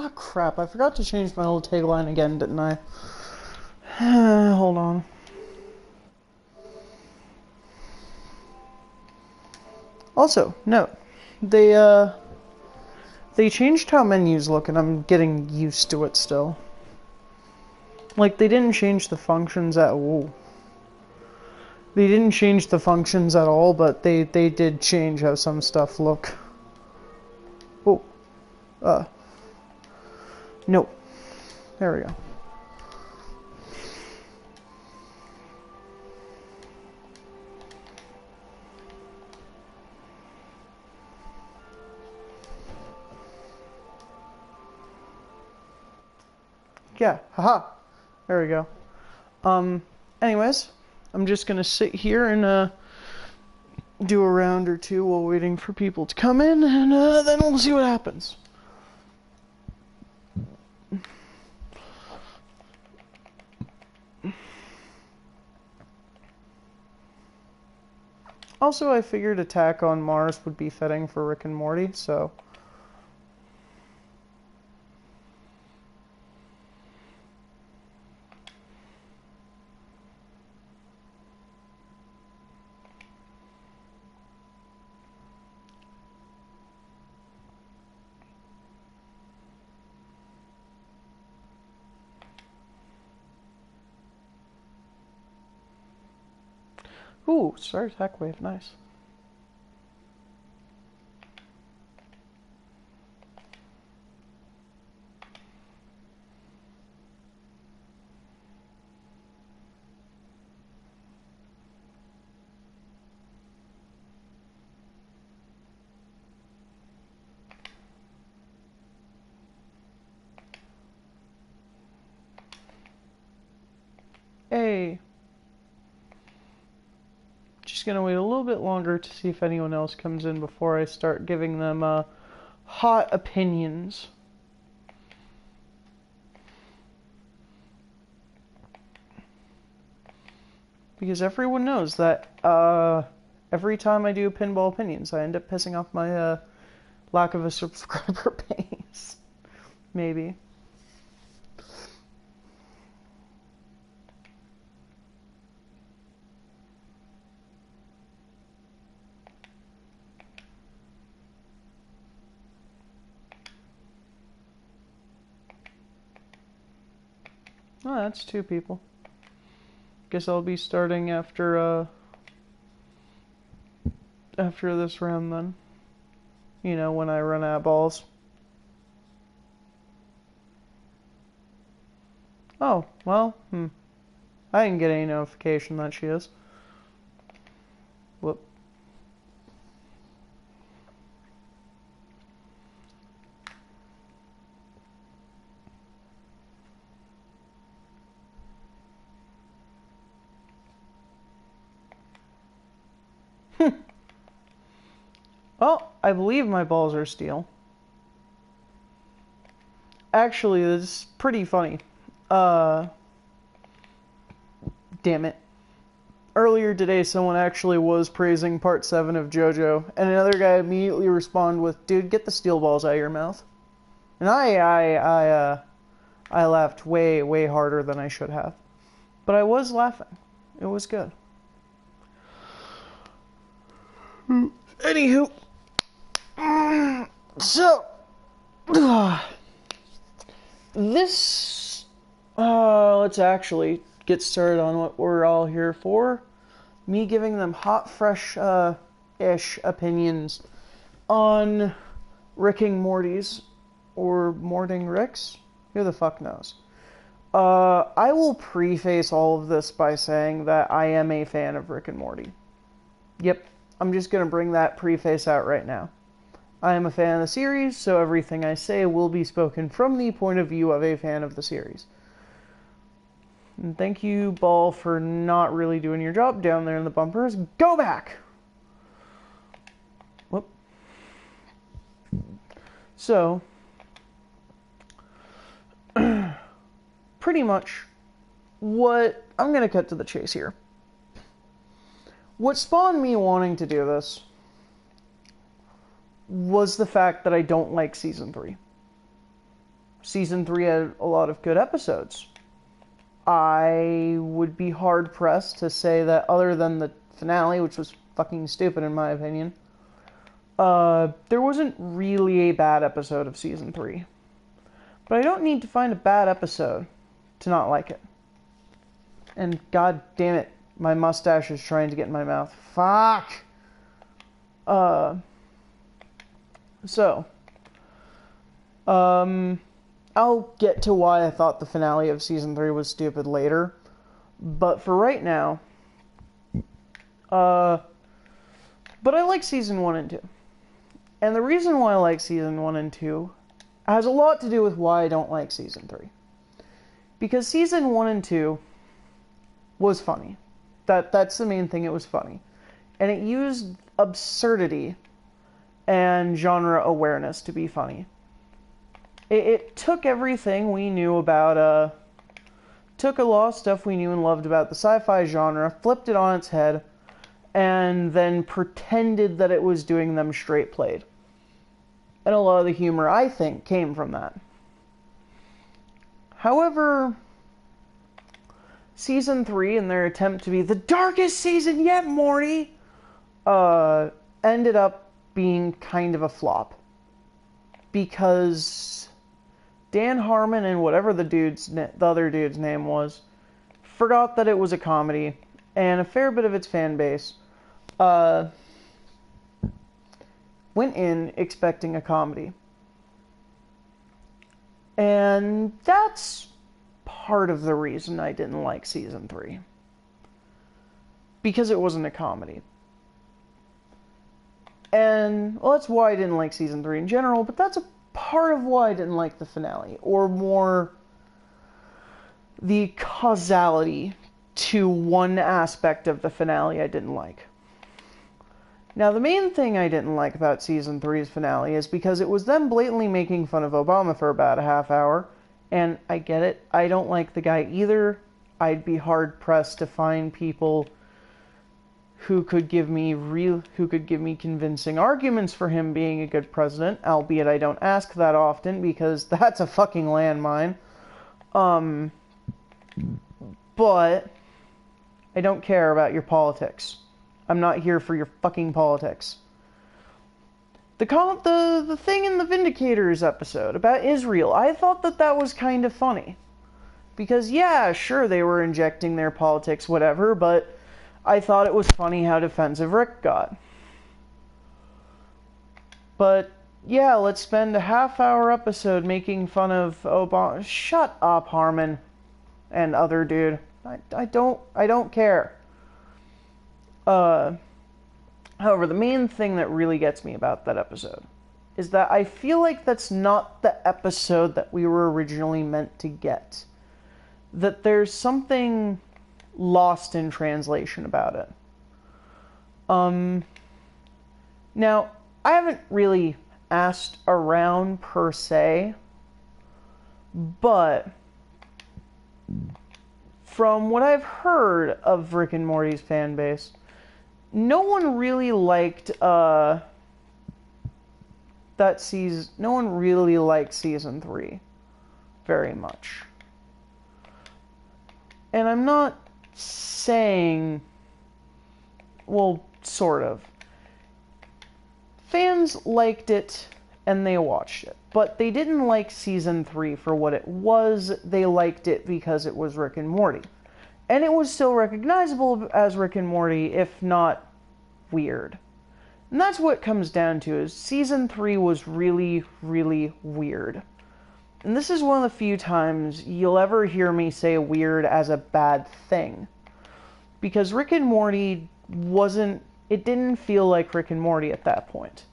Ah, crap. I forgot to change my little tagline again, didn't I? Hold on. Also, note, they changed how menus look, and I'm getting used to it still. Like, they didn't change the functions at all. They didn't change the functions at all, but they did change how some stuff look. Oh. No. There we go. Yeah, haha. There we go. Anyways, I'm just gonna sit here and, do a round or two while waiting for people to come in, and, then we'll see what happens. Also, I figured Attack on Mars would be fitting for Rick and Morty, so... Ooh, Star Attack Wave, nice. Hey. Just gonna wait a little bit longer to see if anyone else comes in before I start giving them, hot opinions. Because everyone knows that, every time I do Pinball Opinions, I end up pissing off my, lack of a subscriber base. Maybe. Oh, that's 2 people. Guess I'll be starting after this round then. You know, when I run out of balls. Oh, well, I didn't get any notification that she is. Whoop. Well, I believe my balls are steel. Actually, this is pretty funny. Damn it. Earlier today, someone actually was praising Part 7 of JoJo, and another guy immediately responded with, "Dude, get the steel balls out of your mouth." And I laughed way harder than I should have. But I was laughing. It was good. Anywho. So. This. Let's actually get started on what we're all here for. Me giving them hot, fresh-ish opinions on Ricking Morty's, or Morting Ricks? Who the fuck knows? I will preface all of this by saying that I am a fan of Rick and Morty. Yep, I'm just gonna bring that preface out right now. I am a fan of the series, so everything I say will be spoken from the point of view of a fan of the series. And thank you, Ball, for not really doing your job down there in the bumpers. Go back! Whoop. So, pretty much what... I'm going to cut to the chase here. What spawned me wanting to do this was the fact that I don't like Season 3. Season 3 had a lot of good episodes. I would be hard-pressed to say that other than the finale, which was fucking stupid in my opinion, there wasn't really a bad episode of Season 3. But I don't need to find a bad episode to not like it. And god damn it, my mustache is trying to get in my mouth. Fuck! I'll get to why I thought the finale of Season 3 was stupid later. But for right now, but I like Season 1 and 2. And the reason why I like Season 1 and 2 has a lot to do with why I don't like Season 3. Because Season 1 and 2 was funny. That's the main thing, it was funny. And it used absurdity and genre awareness to be funny. It took everything we knew about, took a lot of stuff we knew and loved about the sci-fi genre, flipped it on its head, and then pretended that it was doing them straight played. And a lot of the humor, I think, came from that. However, Season 3, in their attempt to be the darkest season yet, Morty, ended up being kind of a flop. Because Dan Harmon and whatever the other dude's name was, forgot that it was a comedy, and a fair bit of its fan base went in expecting a comedy. And that's part of the reason I didn't like Season 3. Because it wasn't a comedy. And, well, that's why I didn't like Season 3 in general, but that's a part of why I didn't like the finale. Or more, the causality to one aspect of the finale I didn't like. Now, the main thing I didn't like about Season 3's finale is because it was them blatantly making fun of Obama for about a half hour, and I get it, I don't like the guy either. I'd be hard-pressed to find people who could give me convincing arguments for him being a good president, albeit I don't ask that often, because that's a fucking landmine. But I don't care about your politics. I'm not here for your fucking politics. The thing in the Vindicators episode about Israel, I thought that was kind of funny. Because, yeah, sure, they were injecting their politics, whatever, but I thought it was funny how defensive Rick got. But, yeah, let's spend a half-hour episode making fun of Obama. Shut up, Harmon. And other dude. I don't care. However, the main thing that really gets me about that episode is that I feel like that's not the episode that we were originally meant to get. That there's something lost in translation about it. Now, I haven't really asked around per se, but from what I've heard of Rick and Morty's fan base, no one really liked no one really liked Season 3 very much. And I'm not saying, well, sort of. Fans liked it and they watched it, but they didn't like Season 3 for what it was. They liked it because it was Rick and Morty. And it was still recognizable as Rick and Morty, if not weird. And that's what it comes down to, is Season 3 was really, really weird. And this is one of the few times you'll ever hear me say weird as a bad thing. Because Rick and Morty it didn't feel like Rick and Morty at that point.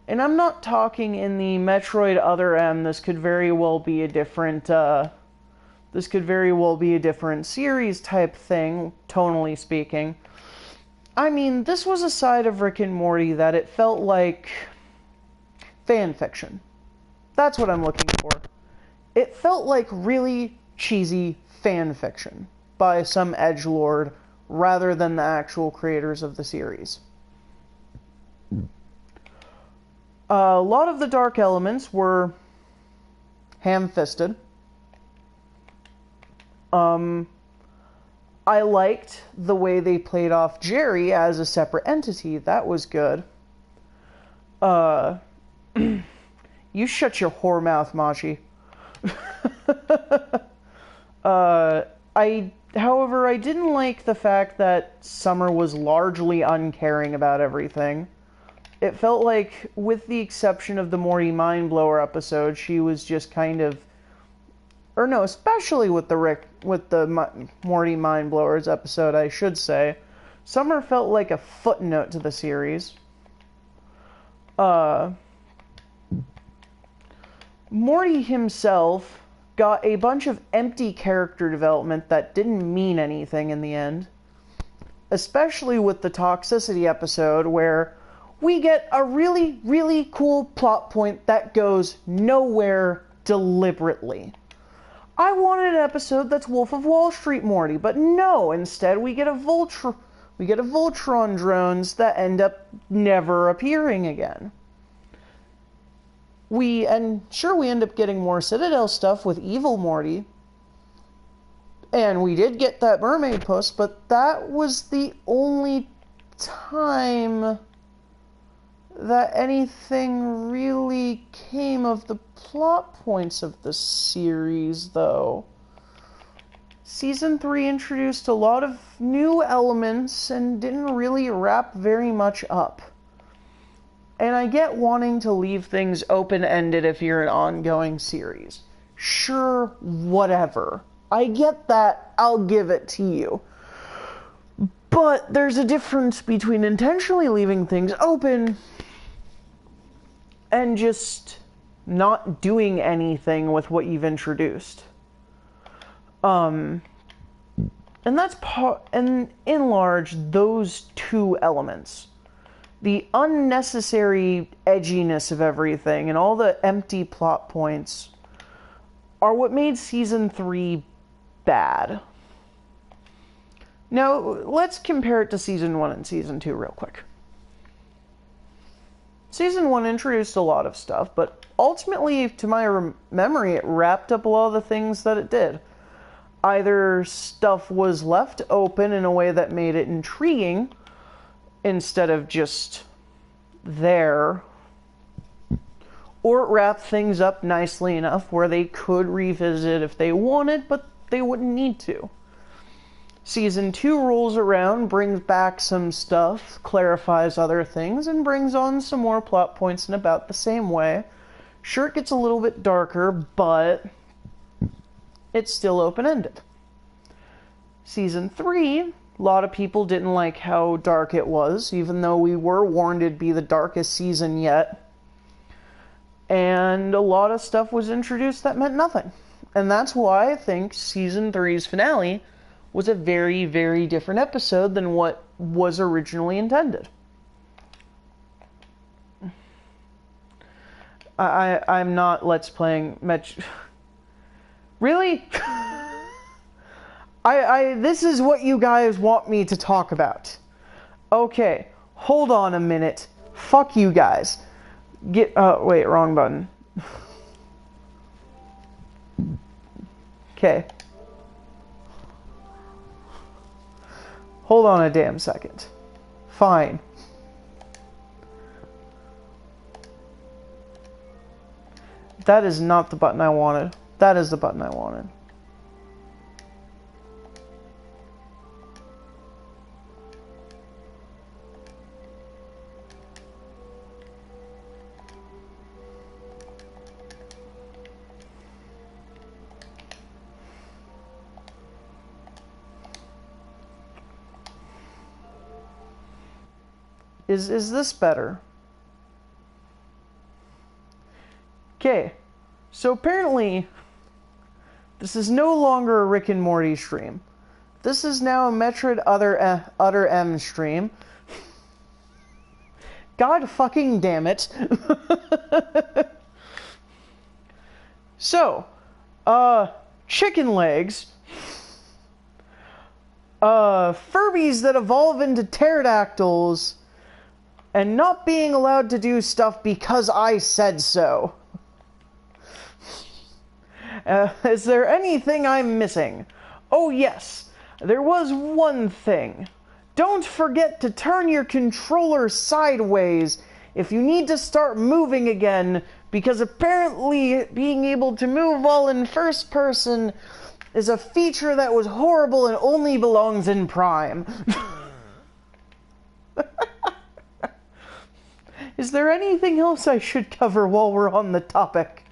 And I'm not talking in the Metroid Other M, this could very well be a different series type thing, tonally speaking. I mean, this was a side of Rick and Morty that it felt like fan fiction. That's what I'm looking for. It felt like really cheesy fan fiction by some edgelord rather than the actual creators of the series. A lot of the dark elements were ham-fisted. I liked the way they played off Jerry as a separate entity. That was good. You shut your whore mouth, Machi. However, I didn't like the fact that Summer was largely uncaring about everything. It felt like, with the exception of the Morty Mindblower episode, she was just kind of, or no, especially with the Morty Mindblowers episode, I should say, Summer felt like a footnote to the series. Morty himself got a bunch of empty character development that didn't mean anything in the end. Especially with the toxicity episode, where we get a really, really cool plot point that goes nowhere deliberately. I wanted an episode that's Wolf of Wall Street Morty, but no, instead we get a Voltron drones that end up never appearing again. We end up getting more Citadel stuff with Evil Morty. And we did get that mermaid puss, but that was the only time that anything really came of the plot points of the series, though. Season 3 introduced a lot of new elements and didn't really wrap very much up. And I get wanting to leave things open-ended if you're an ongoing series. Sure, whatever. I get that, I'll give it to you. But there's a difference between intentionally leaving things open and just not doing anything with what you've introduced. And that's and in large, those two elements. The unnecessary edginess of everything and all the empty plot points are what made Season 3 bad. Now, let's compare it to Season 1 and Season 2 real quick. Season 1 introduced a lot of stuff, but ultimately, to my memory, it wrapped up a lot of the things that it did. Either stuff was left open in a way that made it intriguing, instead of just there, or it wrapped things up nicely enough where they could revisit if they wanted, but they wouldn't need to. Season 2 rolls around, brings back some stuff, clarifies other things, and brings on some more plot points in about the same way. Sure, it gets a little bit darker, but it's still open-ended. Season 3, a lot of people didn't like how dark it was, even though we were warned it'd be the darkest season yet. And a lot of stuff was introduced that meant nothing. And that's why I think Season 3's finale was a very, very different episode than what was originally intended. I'm not Let's Playing Really? This is what you guys want me to talk about. Okay, hold on a minute. Fuck you guys. Wait, wrong button. Okay. Hold on a damn second. Fine. That is not the button I wanted. That is the button I wanted. Is this better? Okay, so apparently this is no longer a Rick and Morty stream. This is now a Metroid Utter M stream. God fucking damn it. So, chicken legs, Furbies that evolve into pterodactyls, and not being allowed to do stuff because I said so. Is there anything I'm missing? Oh yes, there was one thing. Don't forget to turn your controller sideways if you need to start moving again, because apparently being able to move while in first person is a feature that was horrible and only belongs in Prime. Is there anything else I should cover while we're on the topic?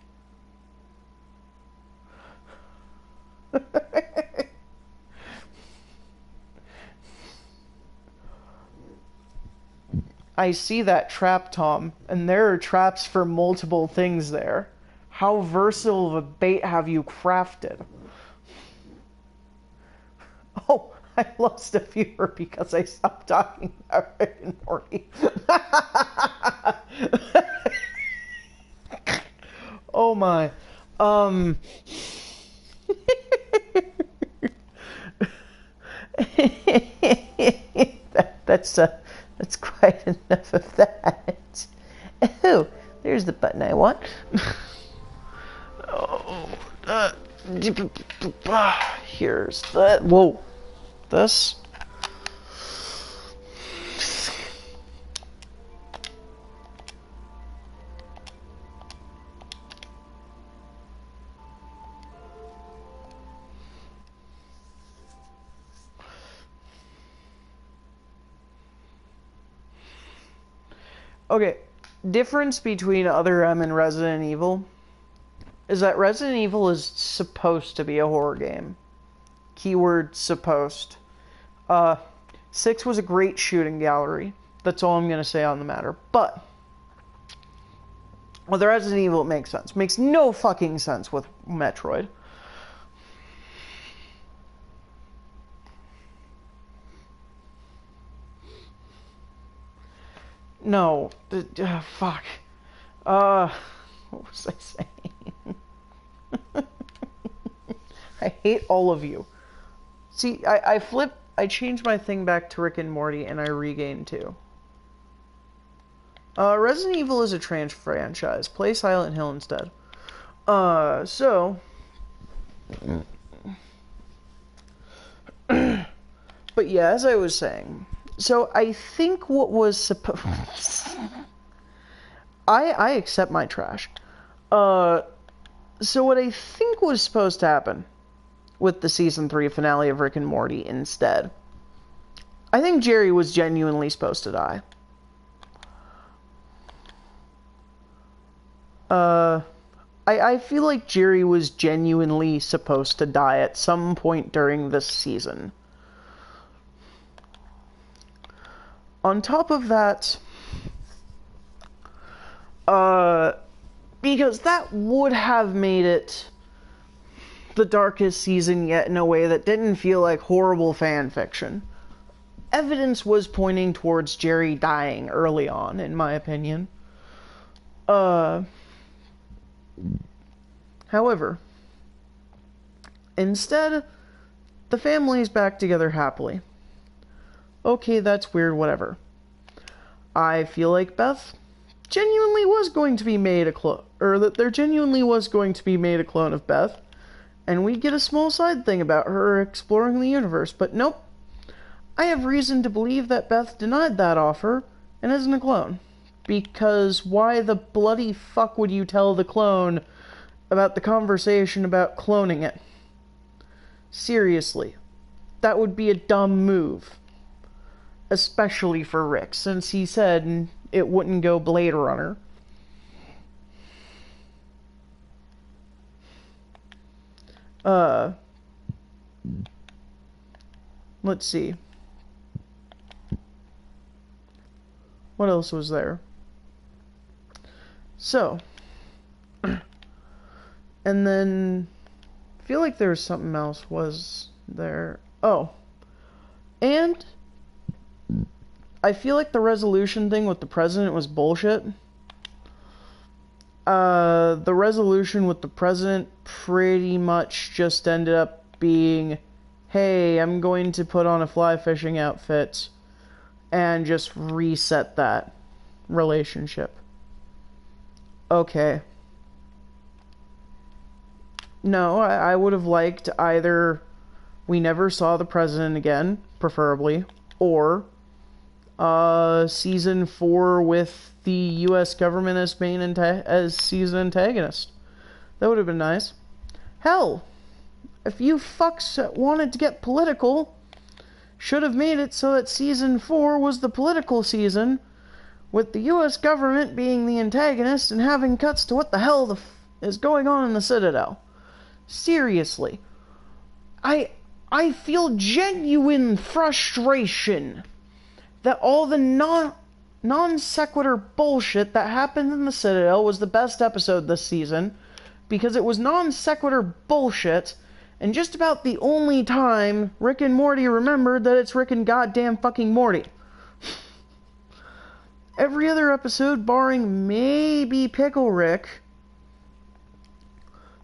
I see that trap, Tom, and there are traps for multiple things there. How versatile of a bait have you crafted? Oh, I lost a viewer because I stopped talking about Rick and Morty. Oh my. That's quite enough of that. Oh, there's the button I want. Here's that. Whoa. This. Okay, difference between Other M and Resident Evil is that Resident Evil is supposed to be a horror game. Keyword supposed. 6 was a great shooting gallery. That's all I'm going to say on the matter. But with Resident Evil, it makes sense. Makes no fucking sense with Metroid. No. Fuck. What was I saying? I hate all of you. See, I changed my thing back to Rick and Morty, and I regained 2. Resident Evil is a trash franchise. Play Silent Hill instead. So... But yeah, as I was saying... So, I think what was supposed... I accept my trash. So what I think was supposed to happen with the Season 3 finale of Rick and Morty instead... I think Jerry was genuinely supposed to die. I feel like Jerry was genuinely supposed to die at some point during this season. On top of that, because that would have made it the darkest season yet in a way that didn't feel like horrible fan fiction. Evidence was pointing towards Jerry dying early on, in my opinion. However, instead, the family's back together happily. Okay, that's weird, whatever. I feel like Beth genuinely was going to be made a clone, or that there genuinely was going to be made a clone of Beth, and we get a small side thing about her exploring the universe, but nope. I have reason to believe that Beth denied that offer and isn't a clone. Because why the bloody fuck would you tell the clone about the conversation about cloning it? Seriously. That would be a dumb move. Especially for Rick, since he said it wouldn't go Blade Runner. Let's see. What else was there? So, and then, I feel like there was something else, was there? Oh, and I feel like the resolution thing with the president was bullshit. The resolution with the president pretty much just ended up being, hey, I'm going to put on a fly fishing outfit and just reset that relationship. Okay. No, I would have liked either we never saw the president again, preferably, or season 4 with the U.S. government as as season antagonist. That would have been nice. Hell, if you fucks wanted to get political, should have made it so that season 4 was the political season, with the U.S. government being the antagonist and having cuts to what the hell is going on in the Citadel. Seriously. I feel genuine frustration that all the non sequitur bullshit that happened in the Citadel was the best episode this season, because it was non sequitur bullshit, and just about the only time Rick and Morty remembered that it's Rick and goddamn fucking Morty. Every other episode, barring maybe Pickle Rick,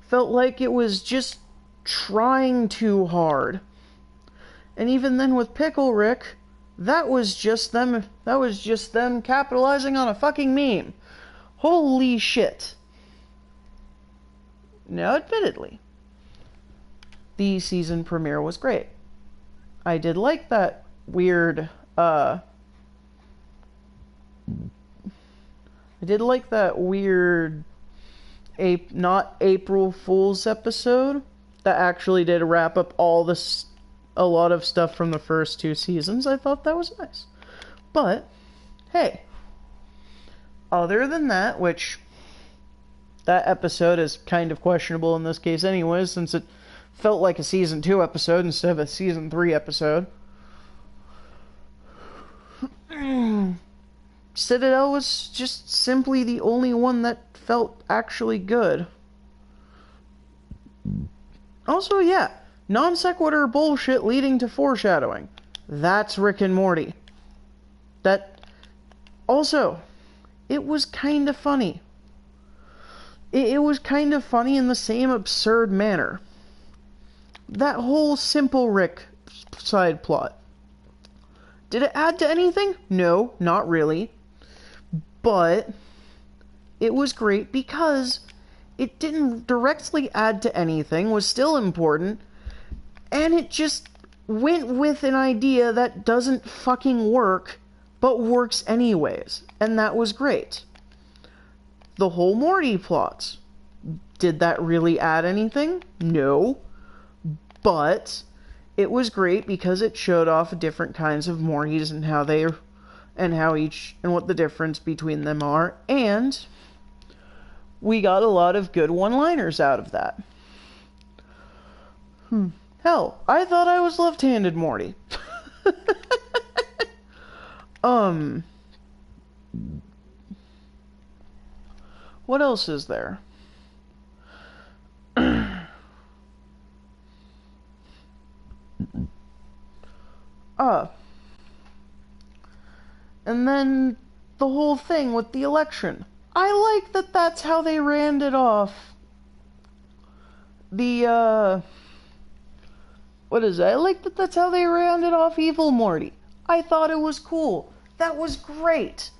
felt like it was just trying too hard. And even then with Pickle Rick, that was just them capitalizing on a fucking meme. Holy shit. Now, admittedly, the season premiere was great. I did like that weird, not April Fool's episode that actually did wrap up a lot of stuff from the first 2 seasons. I thought that was nice. But, hey, other than that, which that episode is kind of questionable in this case anyways, since it felt like a season 2 episode instead of a season 3 episode. Citadel was just simply the only one that felt actually good. Also, yeah, non sequitur bullshit leading to foreshadowing. That's Rick and Morty. Also, it was kind of funny. It was kind of funny in the same absurd manner. That whole Simple Rick side plot. Did it add to anything? No, not really. But it was great because it didn't directly add to anything, was still important, and it just went with an idea that doesn't fucking work, but works anyways. And that was great. The whole Morty plot. Did that really add anything? No. But it was great because it showed off different kinds of Mortys and what the difference between them are, and we got a lot of good one-liners out of that. Hell, I thought I was left-handed Morty. What else is there? And then the whole thing with the election. I like that that's how they ran it off. I like that that's how they ran it off Evil Morty. I thought it was cool. That was great.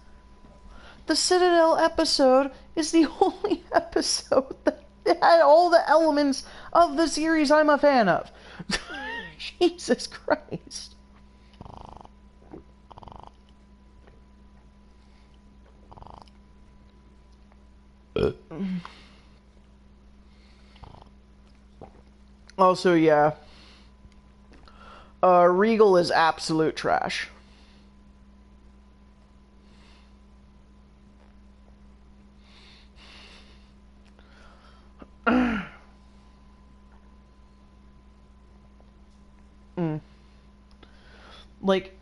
The Citadel episode is the only episode that had all the elements of the series I'm a fan of. Jesus Christ. Also, yeah. Regal is absolute trash. Like,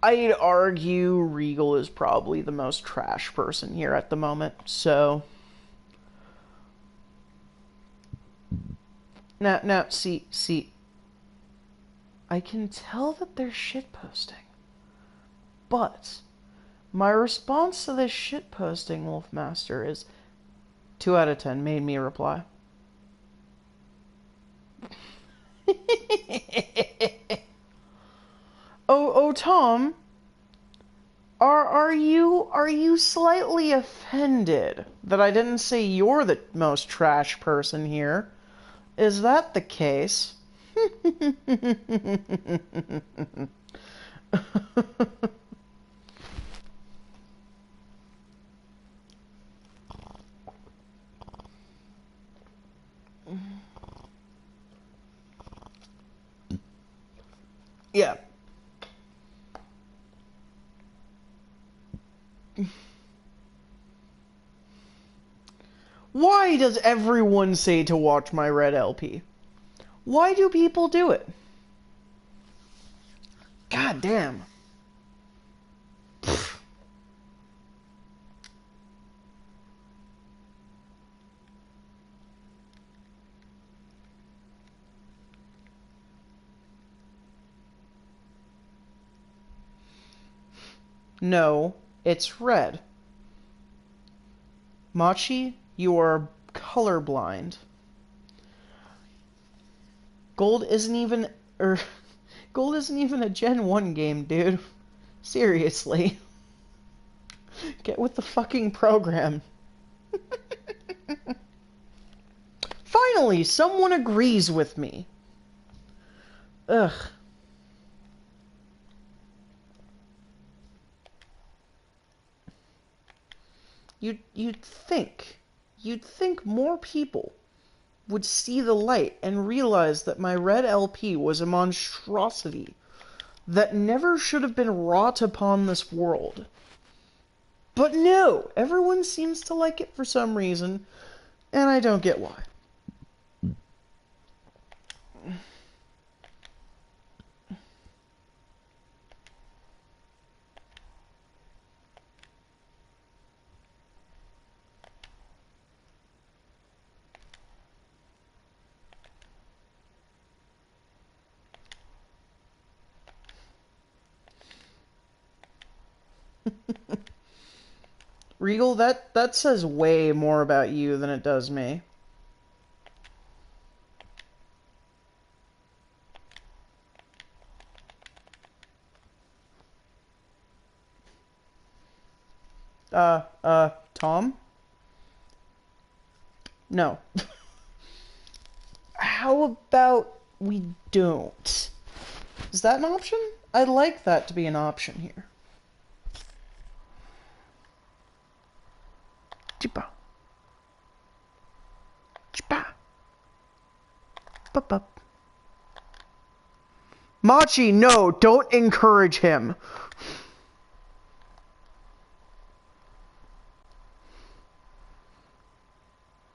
I'd argue Regal is probably the most trash person here at the moment, so... Now, see, I can tell that they're shitposting, but my response to this shitposting, Wolfmaster, is 2 out of 10 made me reply. Oh, Tom, are you slightly offended that I didn't say you're the most trash person here? is that the case? Yeah. Why does everyone say to watch my red LP? Why do people do it? God damn. No, it's red. Machi, you are colorblind. Gold isn't even Gold isn't even a Gen 1 game, dude. Seriously. Get with the fucking program. Finally, someone agrees with me. Ugh. You'd think more people would see the light and realize that my red LP was a monstrosity that never should have been wrought upon this world. But no, everyone seems to like it for some reason, and I don't get why. Regal, that says way more about you than it does me. Tom? No. How about we don't? Is that an option? I'd like that to be an option here. Chipa. Chipa. Bup. Machi, no, don't encourage him.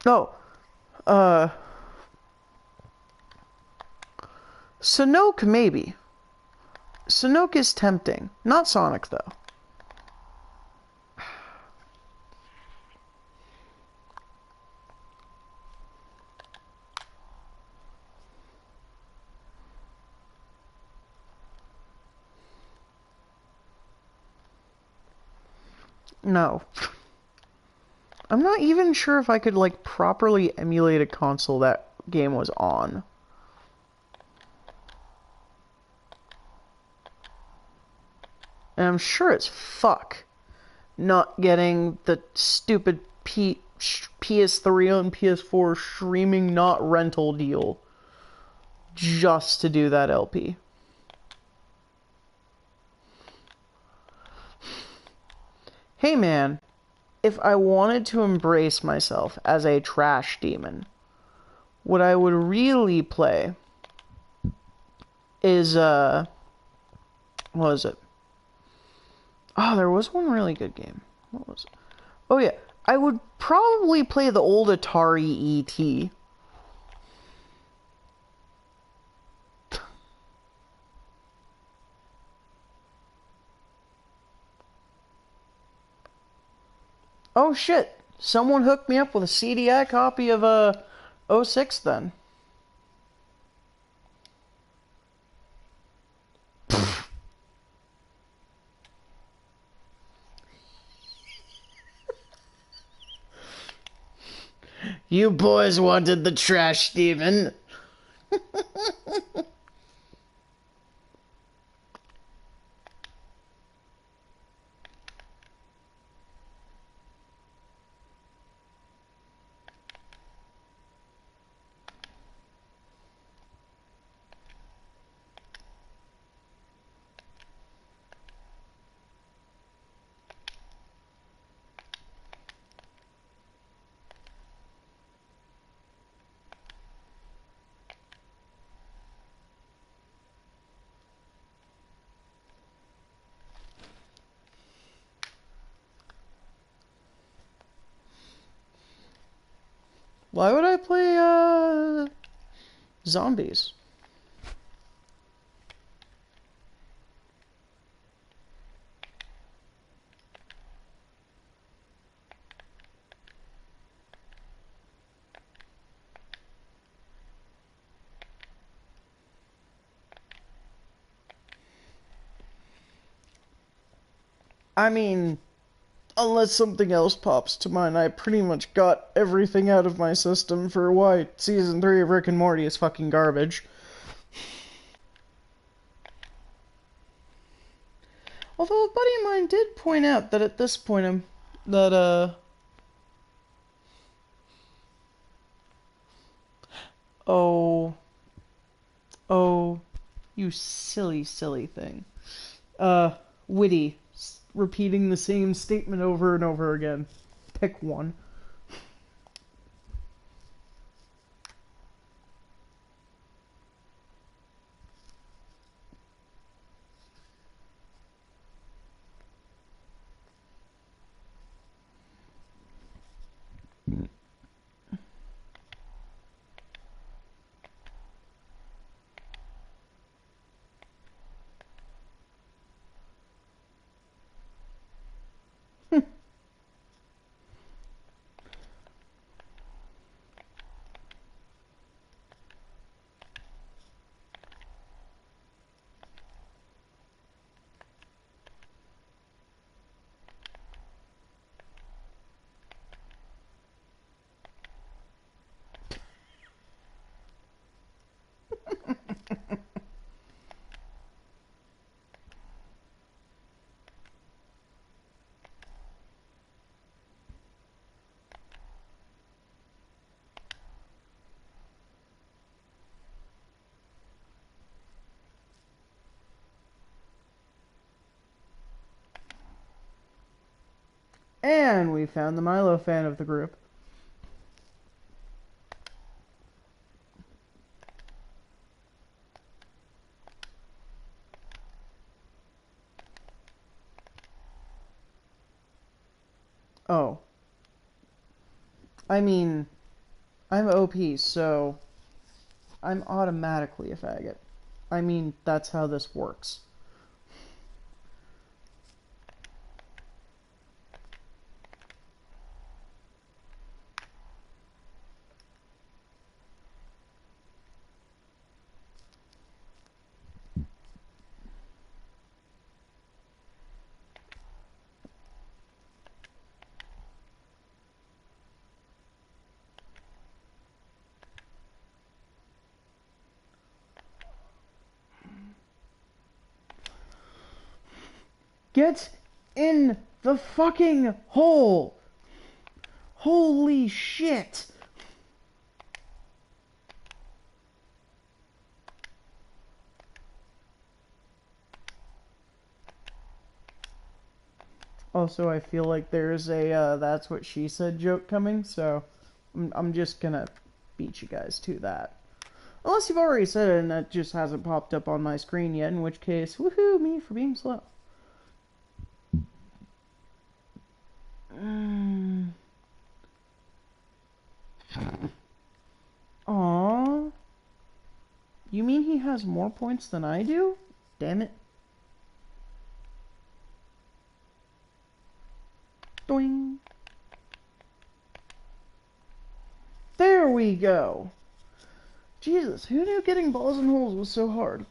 Oh, Sanoke maybe. Sanoke is tempting. Not Sonic, though. No. I'm not even sure if I could, like, properly emulate a console that game was on. And I'm sure as fuck not getting the stupid PS3 and PS4 streaming not rental deal just to do that LP. Hey man, if I wanted to embrace myself as a trash demon, what I would really play is, what was it? Oh, there was one really good game. What was it? Oh yeah, I would probably play the old Atari E.T. Oh shit, someone hooked me up with a CDI copy of '06 then. You boys wanted the trash demon. Why would I play, zombies? I mean, unless something else pops to mind, I pretty much got everything out of my system for why season 3 of Rick and Morty is fucking garbage. Although a buddy of mine did point out that at this point, oh, oh, you silly, silly thing. Witty, repeating the same statement over and over again. Pick one. And we found the Milo fan of the group. Oh. I mean, I'm OP, so I'm automatically a faggot. I mean, that's how this works. Get in the fucking hole! Holy shit! Also, I feel like there's a that's what she said joke coming, so I'm just gonna beat you guys to that. Unless you've already said it and that just hasn't popped up on my screen yet, in which case, woohoo, me for being slow. Aww. You mean he has more points than I do? Damn it. Doing. There we go. Jesus, who knew getting balls in holes was so hard?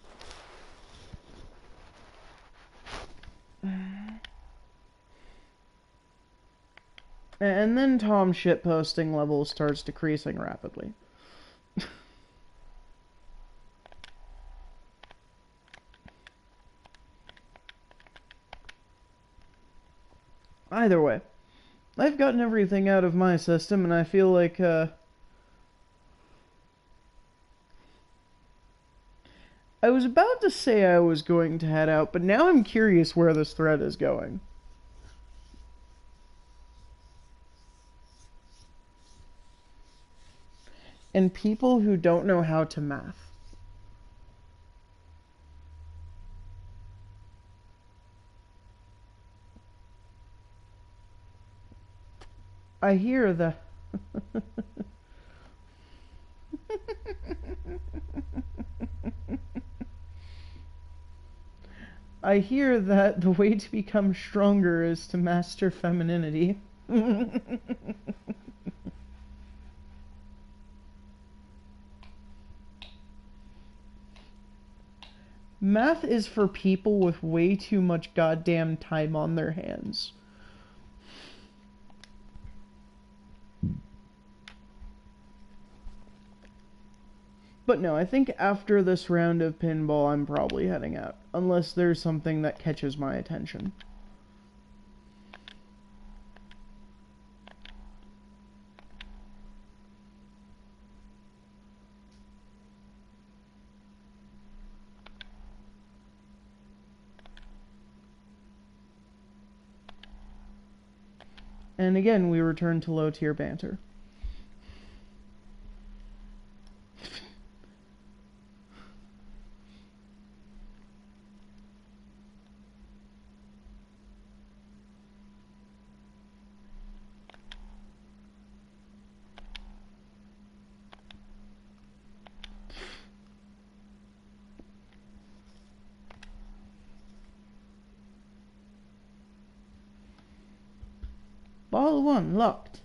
And then Tom's shitposting level starts decreasing rapidly. Either way, I've gotten everything out of my system, and I feel like, I was about to say I was going to head out, but now I'm curious where this thread is going. And people who don't know how to math. I hear the... I hear that the way to become stronger is to master femininity. Math is for people with way too much goddamn time on their hands. But no, I think after this round of pinball, I'm probably heading out. Unless there's something that catches my attention. And again, we return to low-tier banter. Ball 1 locked.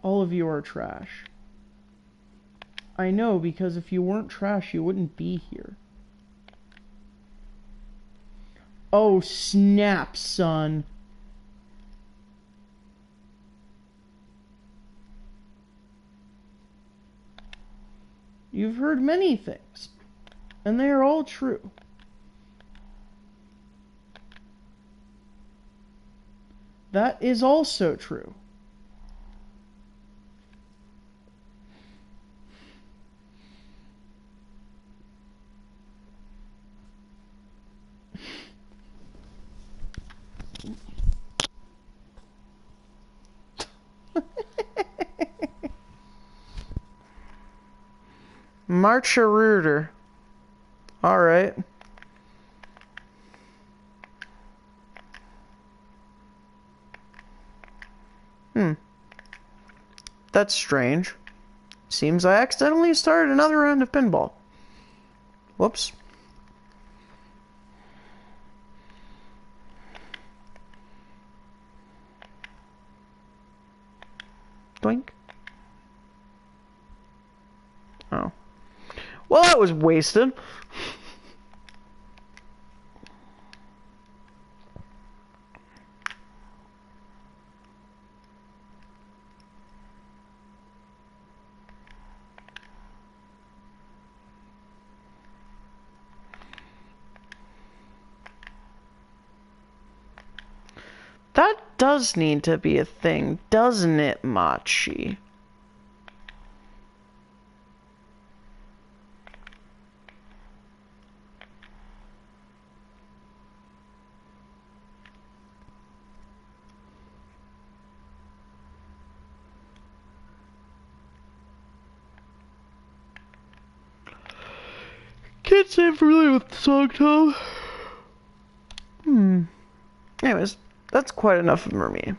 All of you are trash. I know, because if you weren't trash, you wouldn't be here. Oh, snap, son. You've heard many things, and they are all true. That is also true. Marcher-rooter. Alright. That's strange. Seems I accidentally started another round of pinball. Whoops. Doink. Oh. Well, that was wasted. That does need to be a thing, doesn't it, Machi? Can't say I'm familiar with the song, Tom. Anyways, that's quite enough for me.